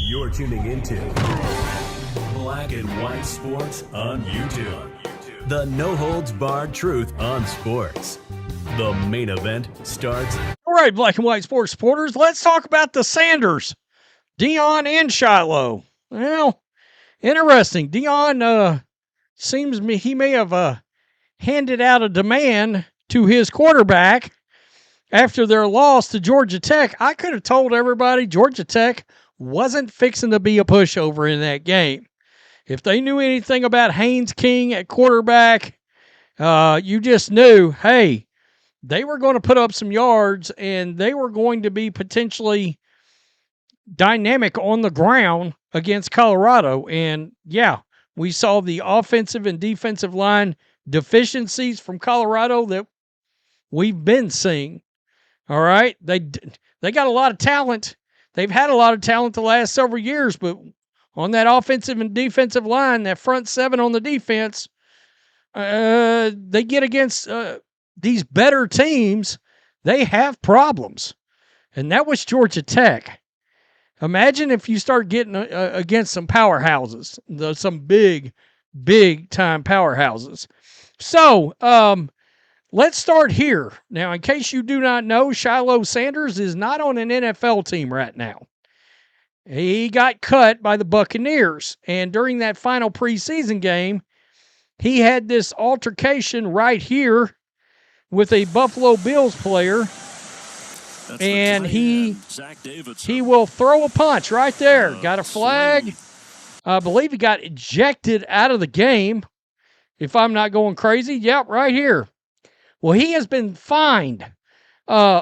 You're tuning into Black and White Sports on YouTube. The no-holds-barred truth on sports. The main event starts. All right, Black and White Sports supporters, let's talk about the Sanders, Deion and Shiloh. Well, interesting. Deion seems he may have handed out a demand to his quarterback after their loss to Georgia Tech. I could have told everybody Georgia Tech wasn't fixing to be a pushover in that game. If they knew anything about Haynes King at quarterback, you just knew, hey, they were going to put up some yards and they were going to be potentially dynamic on the ground against Colorado. And yeah, we saw the offensive and defensive line deficiencies from Colorado that we've been seeing. All right. They got a lot of talent. They've had a lot of talent the last several years, but on that offensive and defensive line, that front seven on the defense, they get against these better teams, they have problems. And that was Georgia Tech. Imagine if you start getting against some powerhouses, some big time powerhouses. So, let's start here. Now, in case you do not know, Shiloh Sanders is not on an NFL team right now. He got cut by the Buccaneers, and during that final preseason game, he had this altercation right here with a Buffalo Bills player, and he will throw a punch right there. Got a flag. I believe he got ejected out of the game, if I'm not going crazy. Yep, right here. Well, he has been fined. I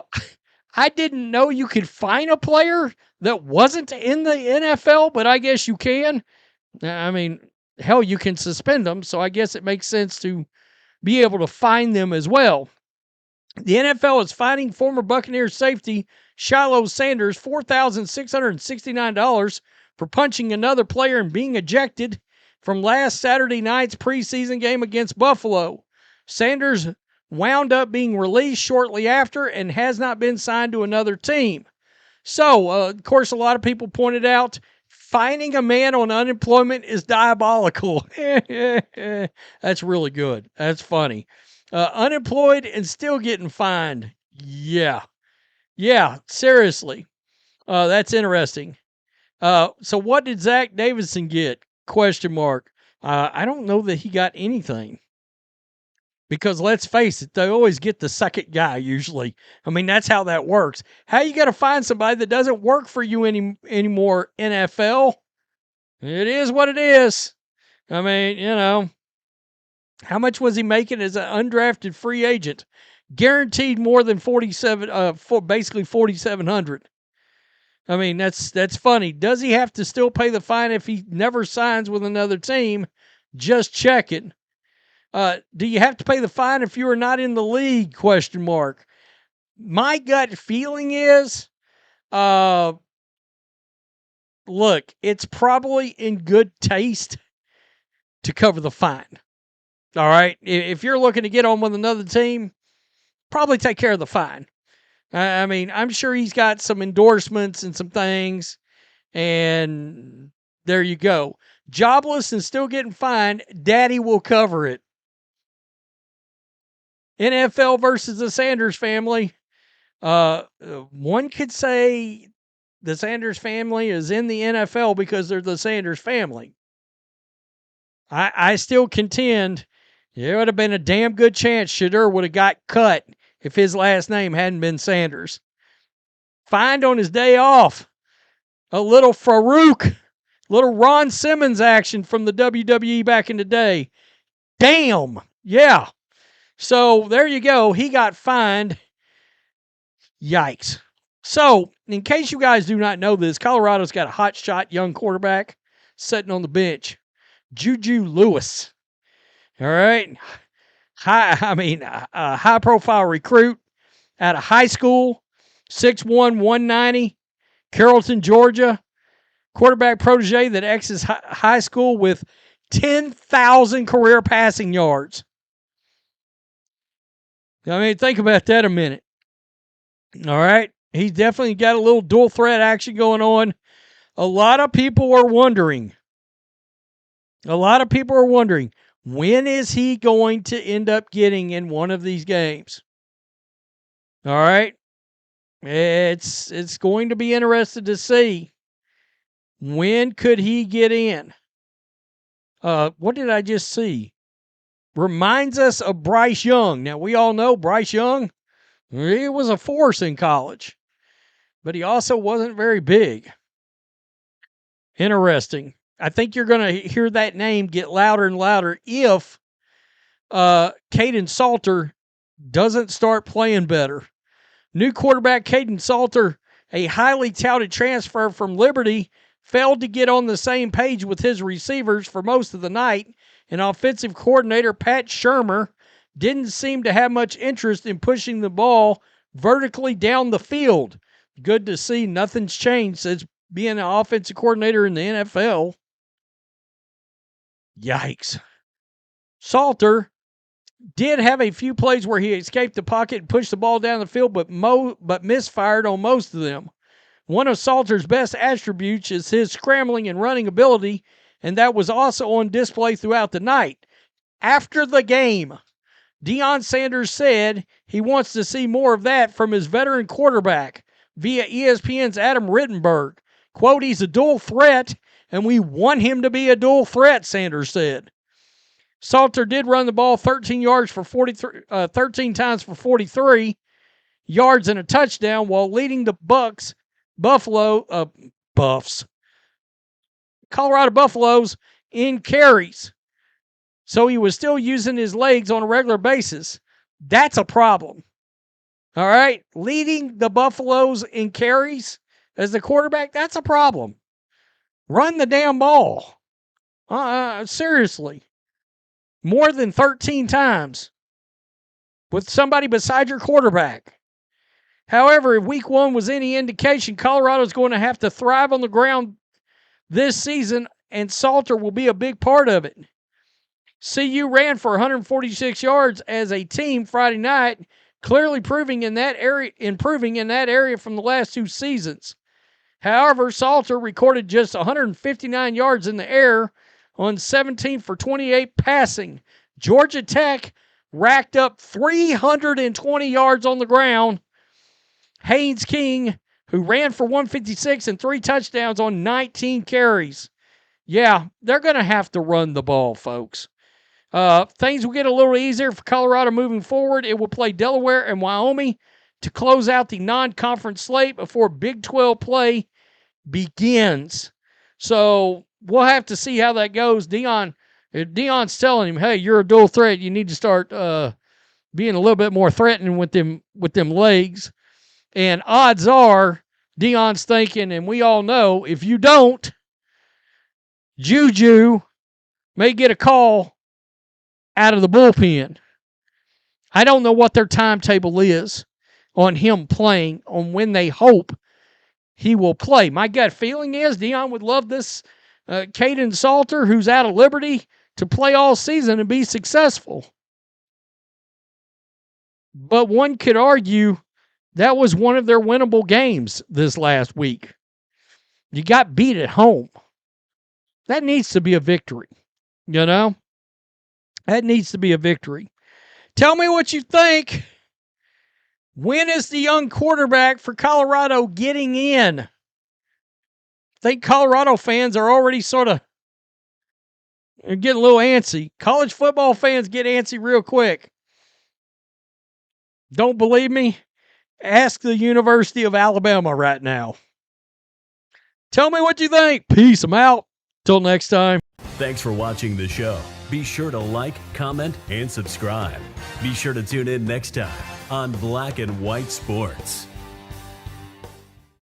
didn't know you could fine a player that wasn't in the NFL, but I guess you can. I mean, hell, you can suspend them, so I guess it makes sense to be able to fine them as well. The NFL is fining former Buccaneers safety Shilo Sanders $4,669 for punching another player and being ejected from last Saturday night's preseason game against Buffalo. Sanders wound up being released shortly after and has not been signed to another team. So, of course, a lot of people pointed out fining a man on unemployment is diabolical. That's really good. That's funny. Unemployed and still getting fined. Yeah, seriously. That's interesting. So what did Zach Davidson get? Question mark. I don't know that he got anything. Because let's face it, they always get the second guy usually. I mean, that's how that works. How you got to find somebody that doesn't work for you anymore, NFL? It is what it is. I mean, you know, how much was he making as an undrafted free agent? Guaranteed more than basically $4,700. I mean, that's funny. Does he have to still pay the fine if he never signs with another team? Just checking. Do you have to pay the fine if you are not in the league? Question mark. My gut feeling is, look, it's probably in good taste to cover the fine. All right. If you're looking to get on with another team, probably take care of the fine. I mean, I'm sure he's got some endorsements and some things, and there you go. Jobless and still getting fined, daddy will cover it. NFL versus the Sanders family. One could say the Sanders family is in the NFL because they're the Sanders family. I still contend there would have been a damn good chance Shedeur would have got cut if his last name hadn't been Sanders. Fined on his day off. A little Farouk, little Ron Simmons action from the WWE back in the day. Damn. Yeah. So there you go. He got fined. Yikes. So, in case you guys do not know this, Colorado's got a hotshot young quarterback sitting on the bench. Juju Lewis. All right. A high-profile recruit out of high school, 6'1", 190, Carrollton, Georgia. Quarterback protege that exits high school with 10,000 career passing yards. I mean, think about that a minute. All right. He's definitely got a little dual threat action going on. A lot of people are wondering. When is he going to end up getting in one of these games? All right. It's going to be interesting to see. When could he get in? What did I just see? Reminds us of Bryce Young. Now, we all know Bryce Young, he was a force in college, but he also wasn't very big. Interesting. I think you're going to hear that name get louder and louder if Kaidon Salter doesn't start playing better. New quarterback Kaidon Salter, a highly touted transfer from Liberty, failed to get on the same page with his receivers for most of the night, and offensive coordinator Pat Shurmur didn't seem to have much interest in pushing the ball vertically down the field. Good to see nothing's changed since being an offensive coordinator in the NFL. Yikes. Salter did have a few plays where he escaped the pocket and pushed the ball down the field, but misfired on most of them. One of Salter's best attributes is his scrambling and running ability, and that was also on display throughout the night. After the game, Deion Sanders said he wants to see more of that from his veteran quarterback via ESPN's Adam Rittenberg. Quote, he's a dual threat, and we want him to be a dual threat, Sanders said. Salter did run the ball 13 times for 43 yards and a touchdown while leading the Colorado Buffaloes in carries. So he was still using his legs on a regular basis. That's a problem. All right? Leading the Buffaloes in carries as the quarterback, that's a problem. Run the damn ball. Seriously. More than 13 times with somebody beside your quarterback. However, if week 1 was any indication, Colorado's going to have to thrive on the ground this season, and Salter will be a big part of it. CU ran for 146 yards as a team Friday night, clearly improving in that area from the last 2 seasons. However, Salter recorded just 159 yards in the air on 17 for 28 passing. Georgia Tech racked up 320 yards on the ground. Haynes King, who ran for 156 and 3 touchdowns on 19 carries. Yeah, they're going to have to run the ball, folks. Things will get a little easier for Colorado moving forward. It will play Delaware and Wyoming to close out the non-conference slate before Big 12 play begins. So we'll have to see how that goes. Deion's telling him, hey, you're a dual threat. You need to start being a little bit more threatening with them legs. And odds are Deion's thinking, and we all know, if you don't, Juju may get a call out of the bullpen. I don't know what their timetable is on him playing, on when they hope he will play. My gut feeling is Deion would love this Kaidon Salter, who's out of Liberty, to play all season and be successful. But one could argue that was one of their winnable games this last week. You got beat at home. That needs to be a victory, you know? That needs to be a victory. Tell me what you think. When is the young quarterback for Colorado getting in? I think Colorado fans are already sort of getting a little antsy. College football fans get antsy real quick. Don't believe me? Ask the University of Alabama right now. Tell me what you think. Peace. I'm out. Till next time. Thanks for watching the show. Be sure to like, comment, and subscribe. Be sure to tune in next time on Black and White Sports.